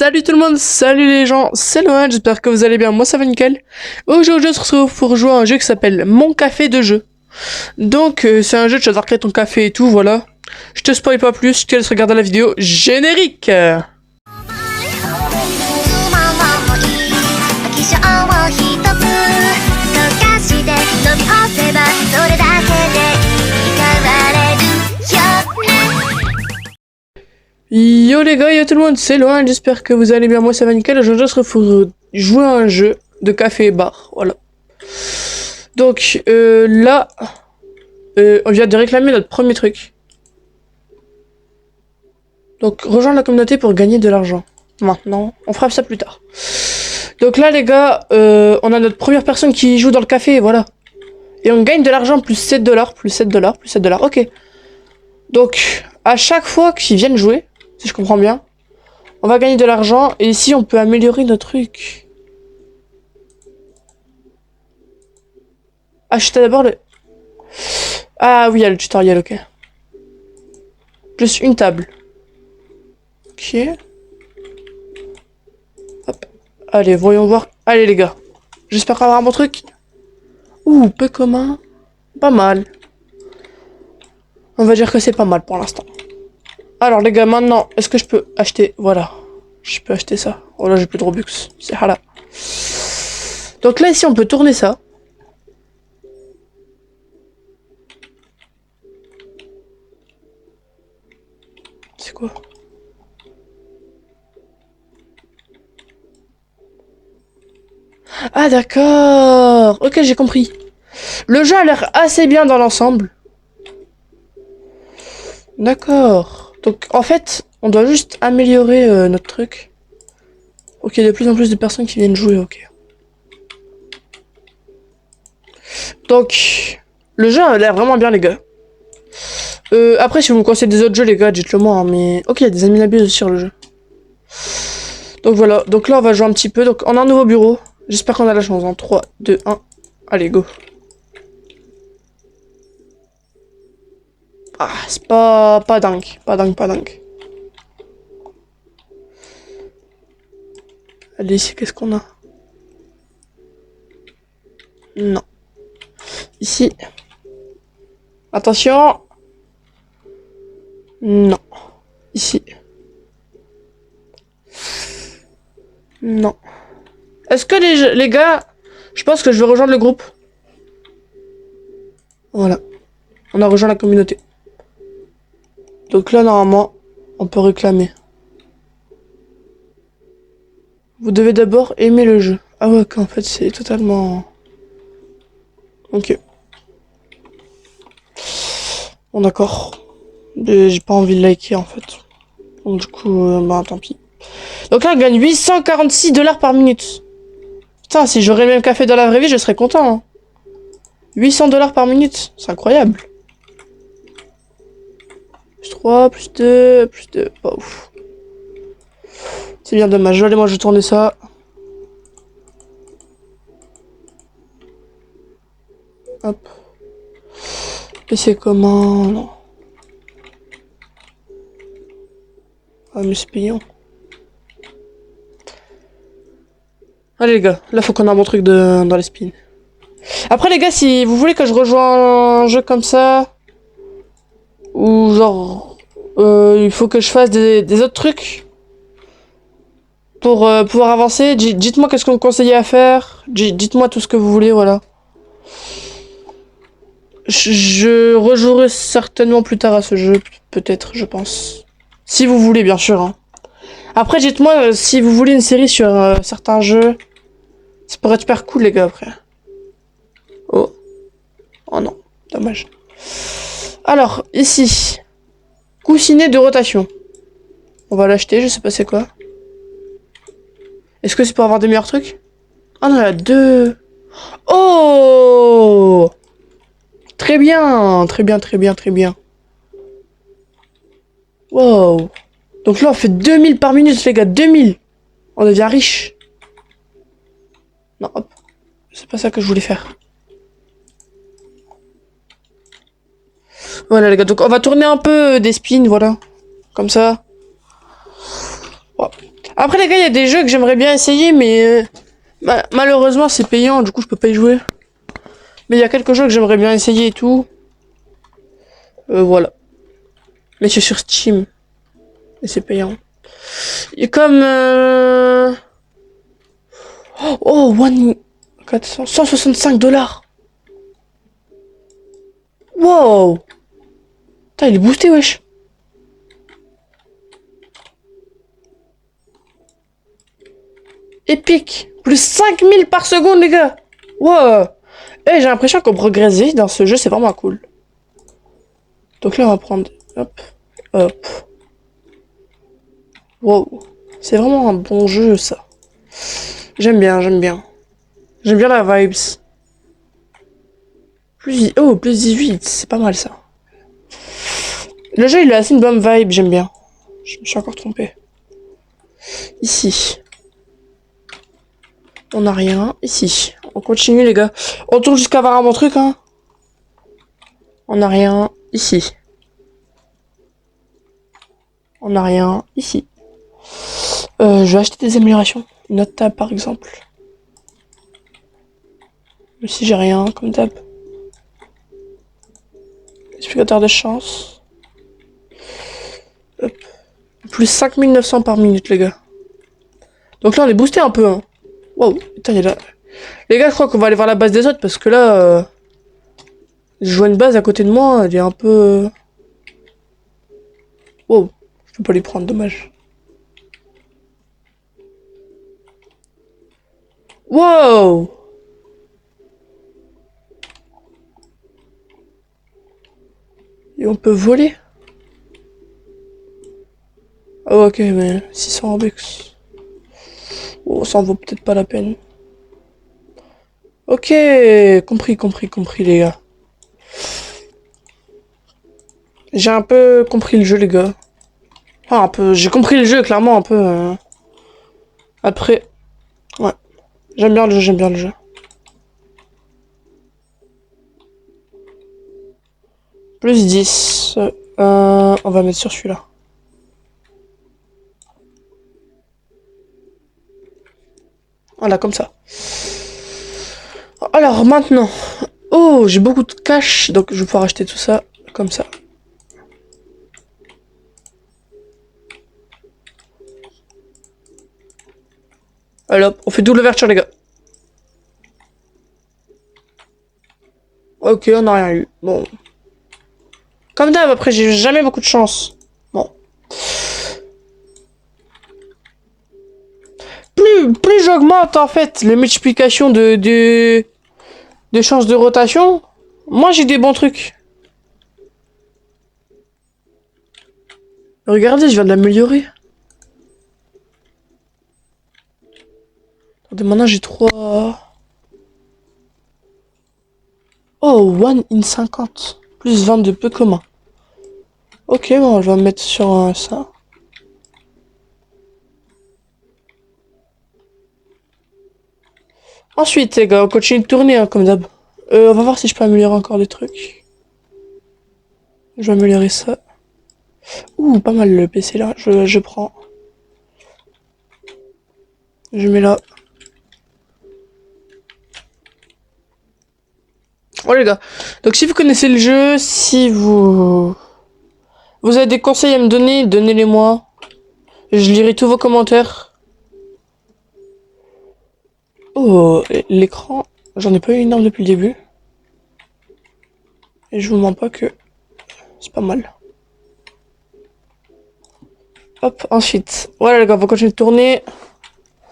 Salut tout le monde, salut les gens, c'est Lohan, j'espère que vous allez bien, moi ça va nickel. Aujourd'hui on se retrouve pour jouer à un jeu qui s'appelle Mon Café de jeu. Donc c'est un jeu de choisir créer ton café et tout, voilà. Je te spoil pas plus, je te laisse regarder la vidéo générique. Yo les gars, yo tout le monde, c'est Lohan, j'espère que vous allez bien, moi ça va nickel. Aujourd'hui on se retrouve pour jouer à un jeu de café et bar, voilà. Donc là, on vient de réclamer notre premier truc. Donc rejoindre la communauté pour gagner de l'argent. Maintenant, on fera ça plus tard. Donc là les gars, on a notre première personne qui joue dans le café, voilà. Et on gagne de l'argent, plus 7 $, plus 7 $, plus 7 $, ok. Donc, à chaque fois qu'ils viennent jouer, si je comprends bien, on va gagner de l'argent, et ici on peut améliorer nos trucs. Acheter d'abord le... Ah oui, il y a le tutoriel, ok. Plus une table. Ok. Hop. Allez, voyons voir. Allez les gars. J'espère qu'on va avoir un bon truc. Ouh, peu commun. Pas mal. On va dire que c'est pas mal pour l'instant. Alors les gars, maintenant, est-ce que je peux acheter... Voilà. Je peux acheter ça. Oh là, j'ai plus de Robux. C'est hala. Donc là, ici, on peut tourner ça. C'est quoi? Ah d'accord. Ok, j'ai compris. Le jeu a l'air assez bien dans l'ensemble. D'accord. Donc en fait, on doit juste améliorer notre truc. Ok, il y a de plus en plus de personnes qui viennent jouer, ok. Donc, le jeu a l'air vraiment bien les gars. Après, si vous me conseillez des autres jeux les gars, dites-le moi, hein, mais... Ok, il y a des amis abusés sur le jeu. Donc voilà, donc là on va jouer un petit peu. Donc on a un nouveau bureau. J'espère qu'on a la chance. En 3, 2, 1. Allez, go. Ah, c'est pas dingue. Pas dingue. Allez, ici, qu'est-ce qu'on a? Non. Ici. Attention. Non. Ici. Non. Est-ce que les gars... Je pense que je vais rejoindre le groupe. Voilà. On a rejoint la communauté. Donc là, normalement, on peut réclamer. Vous devez d'abord aimer le jeu. Ah ouais, qu'en fait, c'est totalement... Ok. Bon, d'accord. J'ai pas envie de liker, en fait. Donc du coup, bah tant pis. Donc là, on gagne 846 $ par minute. Putain, si j'aurais le même café dans la vraie vie, je serais content. Hein. 800 $ par minute, c'est incroyable. Plus 3, plus 2, plus 2. Pas ouf. C'est bien dommage. Allez, moi, je vais tourner ça. Hop. Et c'est comment? Non. Ah, mais c'est payant. Allez, les gars. Là, faut qu'on ait un bon truc dans les spins. Après, les gars, si vous voulez que je rejoigne un jeu comme ça, ou genre, il faut que je fasse des autres trucs pour pouvoir avancer, dites-moi qu'est-ce que vous me conseillez à faire. Dites-moi tout ce que vous voulez, voilà. Je rejouerai certainement plus tard à ce jeu, peut-être, je pense. Si vous voulez, bien sûr. Hein. Après, dites-moi si vous voulez une série sur certains jeux. Ça pourrait être super cool, les gars, après. Oh. Oh non, dommage. Alors, ici. Coussinet de rotation. On va l'acheter, je sais pas c'est quoi. Est-ce que c'est pour avoir des meilleurs trucs? Ah non, il y a deux. Oh! Très bien. Wow. Donc là, on fait 2000 par minute, les gars. 2000. On devient riche. Non, hop. C'est pas ça que je voulais faire. Voilà, les gars. Donc, on va tourner un peu des spins, voilà. Comme ça. Wow. Après, les gars, il y a des jeux que j'aimerais bien essayer, mais malheureusement, c'est payant, du coup, je peux pas y jouer. Mais il y a quelques jeux que j'aimerais bien essayer et tout. Voilà. Mais c'est sur Steam. Et c'est payant. Et comme... Oh, 165 $. Wow. Putain, il est boosté, wesh. Épique. Plus 5000 par seconde, les gars. Wow. Eh, j'ai l'impression qu'on progresse vite dans ce jeu, c'est vraiment cool. Donc là, on va prendre... Hop. Hop. Wow. C'est vraiment un bon jeu, ça. J'aime bien, j'aime bien. J'aime bien la vibes. Oh, plus 18, c'est pas mal, ça. Le jeu, il a assez une bonne vibe, j'aime bien. Je me suis encore trompé. Ici. On n'a rien. Ici. On continue, les gars. On tourne jusqu'à avoir un bon truc, hein. On n'a rien. Ici. On n'a rien. Ici. Je vais acheter des améliorations. Une autre table, par exemple. Ici, j'ai rien, comme table. Explicateur de chance. Hop. Plus 5900 par minute, les gars. Donc là, on est boosté un peu, hein. Wow, putain, il est là. Les gars, je crois qu'on va aller voir la base des autres, parce que là... je vois une base à côté de moi, elle est un peu... Wow, je peux pas les prendre, dommage. Wow. Et on peut voler. Oh, ok, mais 600 bucks. Oh, ça en vaut peut-être pas la peine. Ok, compris, les gars. J'ai un peu compris le jeu, les gars. Enfin, un peu, j'ai compris le jeu, clairement, un peu. Après, ouais. J'aime bien le jeu, j'aime bien le jeu. Plus 10. On va mettre sur celui-là. Voilà, comme ça. Alors, maintenant. Oh, j'ai beaucoup de cash, donc je vais pouvoir acheter tout ça, comme ça. Alors, on fait double ouverture, les gars. Ok, on n'a rien eu. Bon. Comme d'hab, après, j'ai jamais beaucoup de chance. Bon. Plus j'augmente, en fait, les multiplications de chances de rotation, moi, j'ai des bons trucs. Regardez, je viens de l'améliorer. Attendez, maintenant, j'ai 3... Oh, 1 in 50. Plus 20 de peu commun. Ok, bon, je vais mettre sur ça. Ensuite, les gars, on continue de tourner, hein, comme d'hab. On va voir si je peux améliorer encore des trucs. Je vais améliorer ça. Ouh, pas mal le PC là. Je prends. Je mets là. Oh les gars. Donc si vous connaissez le jeu, si vous avez des conseils à me donner, donnez-les moi. Je lirai tous vos commentaires. Oh, l'écran, j'en ai pas eu une énorme depuis le début. Et je vous mens pas que c'est pas mal. Hop, ensuite. Voilà les gars, on va continuer de tourner.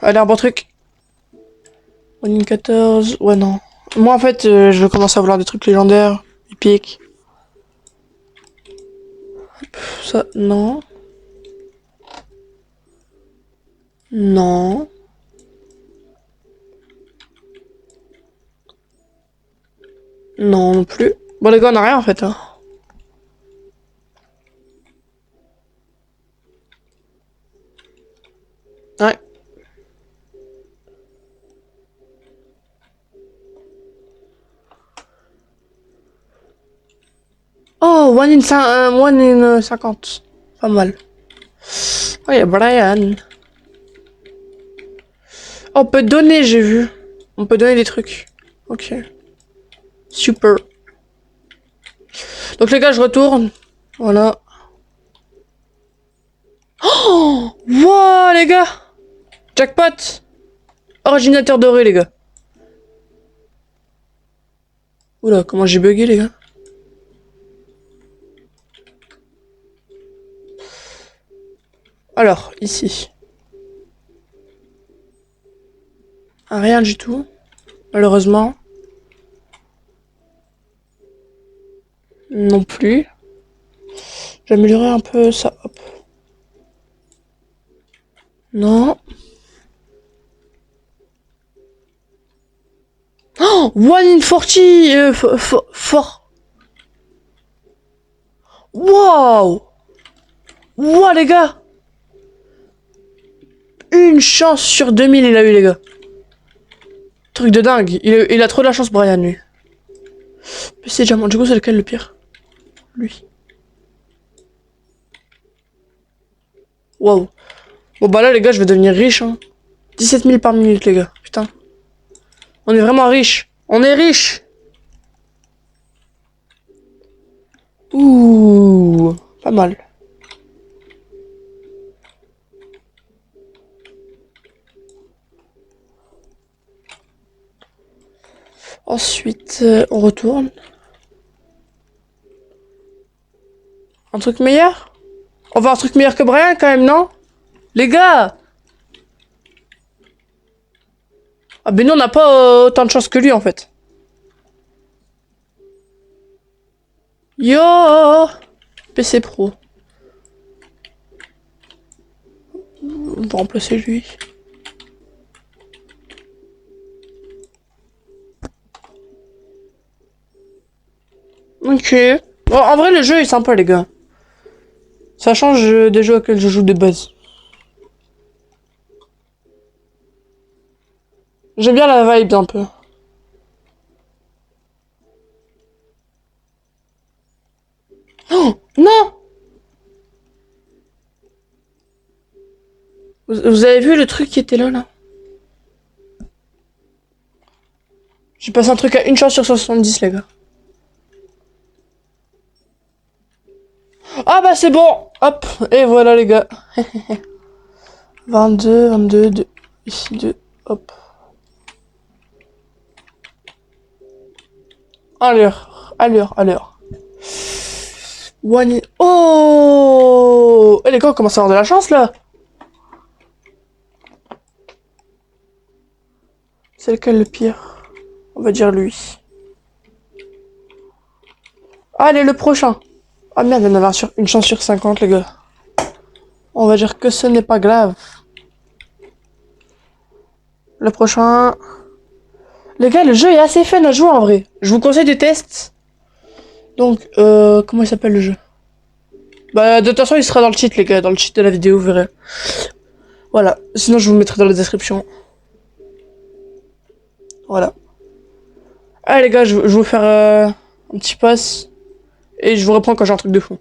Allez, un bon truc. One in 14. Ouais, non. Moi en fait, je vais commencer à vouloir des trucs légendaires, épiques. Ça, non. Non. Non, non plus. Bon les gars, on a rien en fait, hein. Ouais. Oh, 1 in 50. Pas mal. Oh, il y a Brian. Oh, on peut donner, j'ai vu. On peut donner des trucs. Ok. Super. Donc les gars, je retourne. Voilà. Oh, wow, les gars. Jackpot. Originateur doré, les gars. Oula, comment j'ai bugué, les gars. Alors, ici. Ah, rien du tout. Malheureusement. Non plus. J'améliorerai un peu ça. Hop. Non. Oh, 1 in 40 fort. Wow. Wow, les gars. Une chance sur 2000, il a eu, les gars. Truc de dingue. Il a trop de la chance, Brian, lui. PC diamant. Du coup, c'est lequel le pire? Lui. Wow. Bon, bah là, les gars, je vais devenir riche, hein. 17 000 par minute, les gars. Putain. On est vraiment riche. On est riche. Ouh. Pas mal. Ensuite, on retourne. Un truc meilleur? On va un truc meilleur que Brian, quand même, non? Les gars! Ah, ben nous, on n'a pas autant de chance que lui, en fait. Yo! PC Pro. On va remplacer lui. Ok. Bon, en vrai, le jeu est sympa, les gars. Ça change des jeux auxquels je joue de base. J'aime bien la vibe un peu. Oh, non! Vous avez vu le truc qui était là? J'ai passé un truc à une chance sur 70, les gars. Ah bah c'est bon! Hop! Et voilà, les gars. 22, 2. Ici, 2. Hop. À l'heure. One... Oh! Et les gars, on commence à avoir de la chance, là! C'est lequel le pire? On va dire lui. Allez, le prochain. Ah merde, il y en avait une chance sur 50, les gars. On va dire que ce n'est pas grave. Le prochain... Les gars, le jeu est assez fun à jouer en vrai. Je vous conseille des tests. Donc, comment il s'appelle le jeu? Bah, de toute façon, il sera dans le cheat, les gars. Dans le cheat de la vidéo, vous verrez. Voilà. Sinon, je vous le mettrai dans la description. Voilà. Allez, les gars, je vais vous faire un petit pass. Et je vous reprends quand j'ai un truc de fou.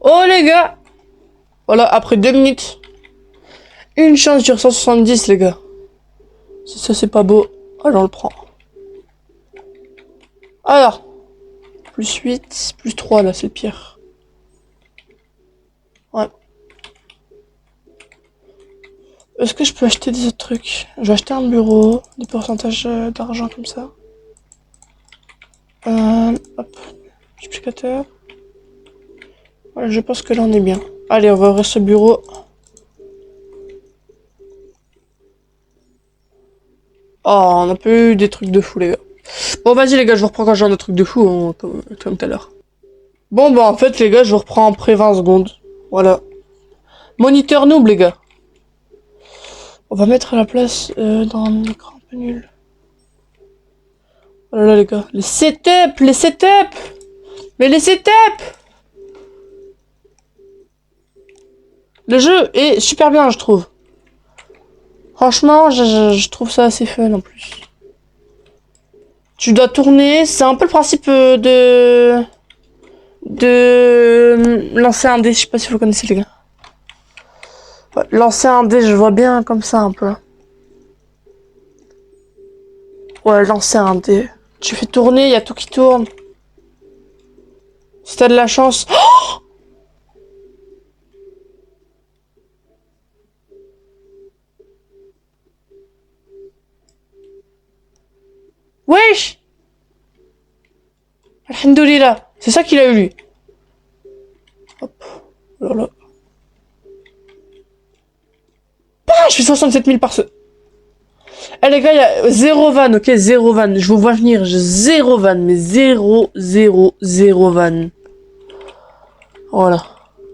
Oh, les gars! Voilà, après 2 minutes. Une chance sur 170, les gars. Si ça, c'est pas beau. Alors, on le prend. Alors. Plus 8, plus 3, là, c'est le pire. Ouais. Est-ce que je peux acheter des autres trucs? Je vais acheter un bureau, des pourcentages d'argent comme ça. Hop, multiplicateur. Voilà, je pense que là on est bien. Allez, on va ouvrir ce bureau. Oh, on a pas eu des trucs de fou, les gars. Bon, vas-y, les gars, je vous reprends quand j'ai un autre truc de fou, hein, comme tout à l'heure. Bon, bah, en fait, les gars, je vous reprends après 20 secondes. Voilà. Moniteur noob, les gars. On va mettre à la place dans un écran un peu nul. Oh là là, les gars. Les setups! Les setups! Mais les setups! Le jeu est super bien, je trouve. Franchement, je trouve ça assez fun en plus. Tu dois tourner, c'est un peu le principe de lancer un dé, je sais pas si vous connaissez, les gars. Ouais, lancer un dé, je vois bien comme ça un peu. Ouais, lancer un dé. Tu fais tourner, il y a tout qui tourne. Si t'as de la chance. Oh, wesh! Alhamdoulilah. C'est ça qu'il a eu, lui. Hop. Oh là là. Ah, je fais 67 000 par ce... Eh les gars, il y a zéro van, ok? Zéro van. Je vous vois venir. J'ai zéro van. Mais zéro van. Voilà.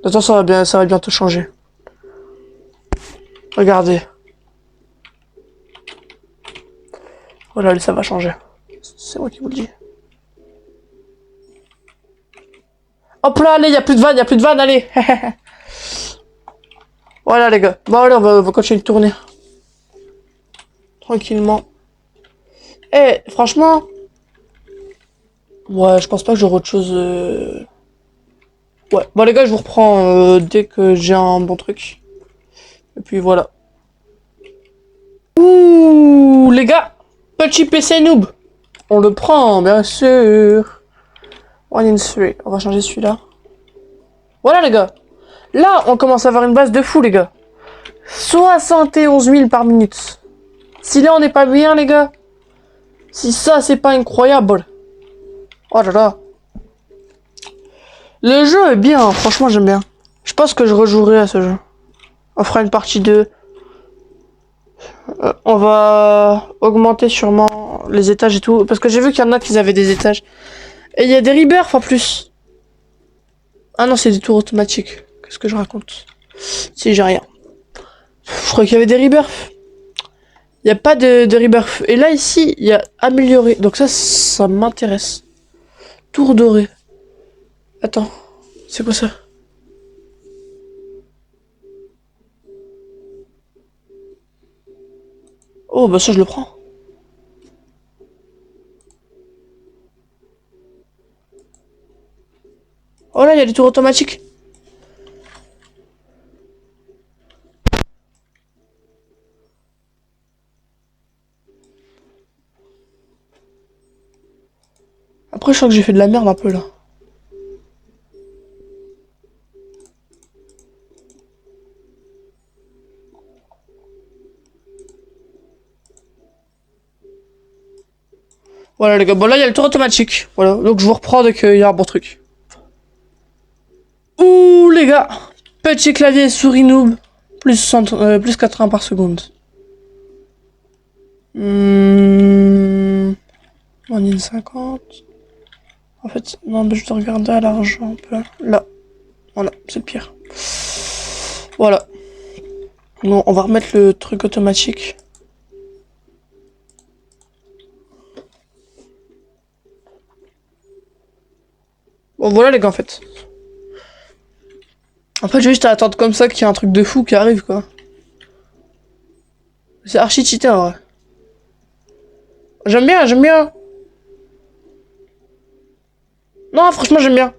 Attends, ça va bientôt changer. Regardez. Voilà, ça va changer. C'est moi qui vous le dis. Hop là, allez, il y a plus de vanne, allez. Voilà les gars. Bon allez, on va continuer de tourner. Tranquillement. Eh, franchement... Ouais, je pense pas que j'aurai autre chose... Ouais, bon les gars, je vous reprends dès que j'ai un bon truc. Et puis voilà. Ouh, les gars, petit PC noob. On le prend, bien sûr. 1 in 3. On va changer celui-là. Voilà les gars. Là, on commence à avoir une base de fou, les gars. 71 000 par minute. Si là, on n'est pas bien, les gars. Si ça, c'est pas incroyable. Oh là là. Le jeu est bien, hein. Franchement, j'aime bien. Je pense que je rejouerai à ce jeu. On fera une partie 2. On va augmenter sûrement les étages et tout. Parce que j'ai vu qu'il y en a qui avaient des étages. Et il y a des rebirths en plus. Ah non, c'est des tours automatiques. Qu'est-ce que je raconte? Si, j'ai rien. Je crois qu'il y avait des rebirths. Il n'y a pas de rebirth. Et là, ici, il y a amélioré. Donc ça m'intéresse. Tour doré. Attends. C'est quoi ça? Oh, bah ça, je le prends. Oh là, il y a des tours automatiques. Après, je crois que j'ai fait de la merde un peu, là. Voilà, les gars. Bon, là, il y a le tour automatique. Voilà. Donc, je vous reprends dès qu'il y a un bon truc. Ouh, les gars. Petit clavier souris noob. Plus 80 par seconde. 1,50. En fait, non, mais je dois regarder à l'argent un peu. Là. Voilà, c'est le pire. Voilà. Bon, on va remettre le truc automatique. Bon, voilà les gars, en fait. En fait, j'ai juste à attendre comme ça qu'il y ait un truc de fou qui arrive, quoi. C'est archi cheaté, en vrai. J'aime bien, j'aime bien. Non, franchement, j'aime bien.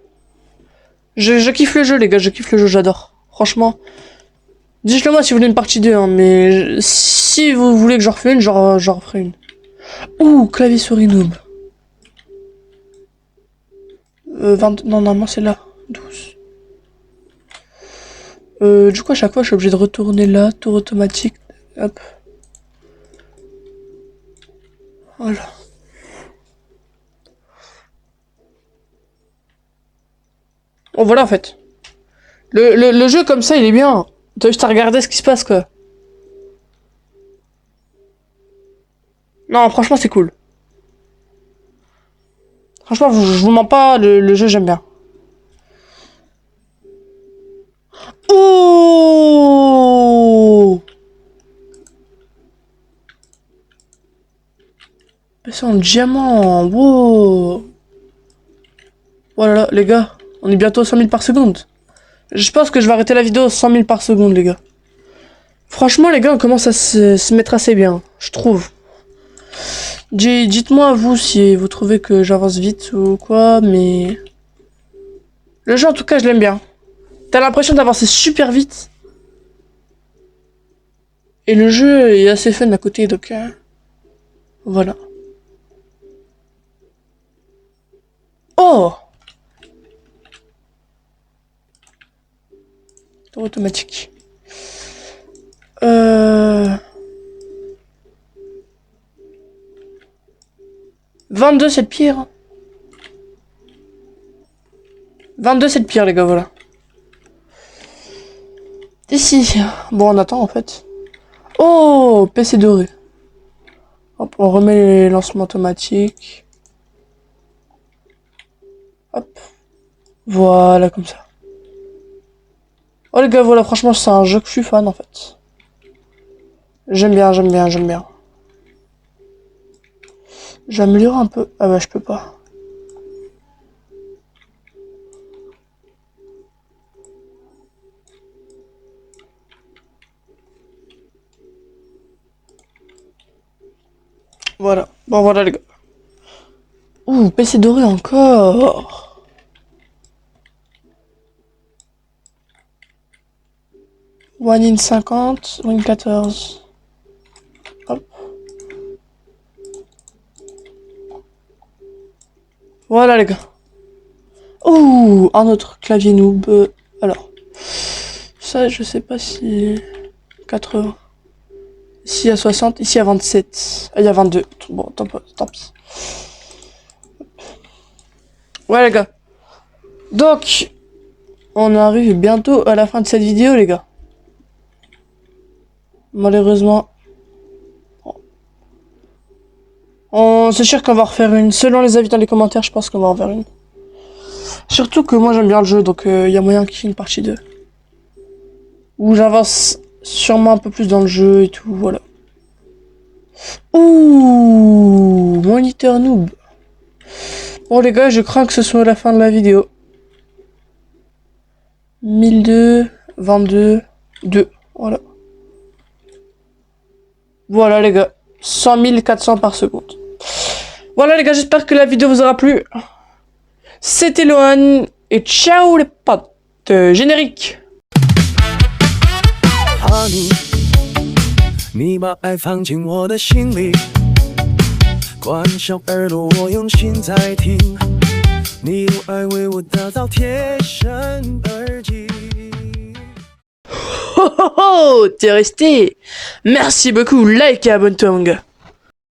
Je kiffe le jeu, les gars, je kiffe le jeu, j'adore. Franchement. Dites-le moi si vous voulez une partie 2, hein, mais si vous voulez que j'en refais une, j'en referai une. Ouh, clavier souris noob. 20... Non, normalement c'est là. 12. Du coup, à chaque fois, je suis obligé de retourner là, tour automatique. Hop. Voilà. Bon, voilà en fait. Le jeu comme ça, il est bien. T'as juste à regarder ce qui se passe, quoi. Non, franchement, c'est cool. Franchement, je vous mens pas, le jeu, j'aime bien. Oh! C'est en diamant, wow! Voilà, les gars, on est bientôt à 100 000 par seconde. Je pense que je vais arrêter la vidéo à 100 000 par seconde, les gars. Franchement, les gars, on commence à se mettre assez bien, je trouve. Dites-moi, vous, si vous trouvez que j'avance vite ou quoi, mais... Le jeu, en tout cas, je l'aime bien. T'as l'impression d'avancer super vite. Et le jeu est assez fun à côté, donc... Voilà. Oh! Automatique. 22 c'est le pire. 22 c'est le pire les gars, voilà. Ici. Bon on attend en fait. Oh, PC doré. Hop, on remet les lancements automatiques. Hop. Voilà, comme ça. Oh les gars, voilà, franchement, c'est un jeu que je suis fan, en fait. J'aime bien, j'aime bien, j'aime bien. J'améliore un peu. Ah bah, je peux pas. Voilà. Bon, voilà, les gars. Ouh, PC doré encore. One in 50, Win 14. Hop. Voilà, les gars. Ouh, un autre clavier noob. Alors. Ça, je sais pas si... 80. Ici, il y a 60. Ici, il y a 27. Ah, il y a 22. Bon, tant pis. Ouais, les gars. Donc, on arrive bientôt à la fin de cette vidéo, les gars. Malheureusement. C'est sûr qu'on va en refaire une. Selon les avis dans les commentaires, je pense qu'on va en faire une. Surtout que moi, j'aime bien le jeu, donc il y a moyen qu'il y ait une partie 2. Où j'avance sûrement un peu plus dans le jeu et tout, voilà. Ouh, moniteur noob. Bon, les gars, je crains que ce soit la fin de la vidéo. 1002, 22, 2. Voilà. Voilà, les gars. 100 400 par seconde. Voilà, les gars, j'espère que la vidéo vous aura plu. C'était Lohan. Et ciao, les potes. Générique. 你把爱放进我的心里，关上耳朵，我用心在听，你用爱为我打造贴身耳机。Oh oh oh, t'es resté. Merci beaucoup, like et abonne-toi mon gars.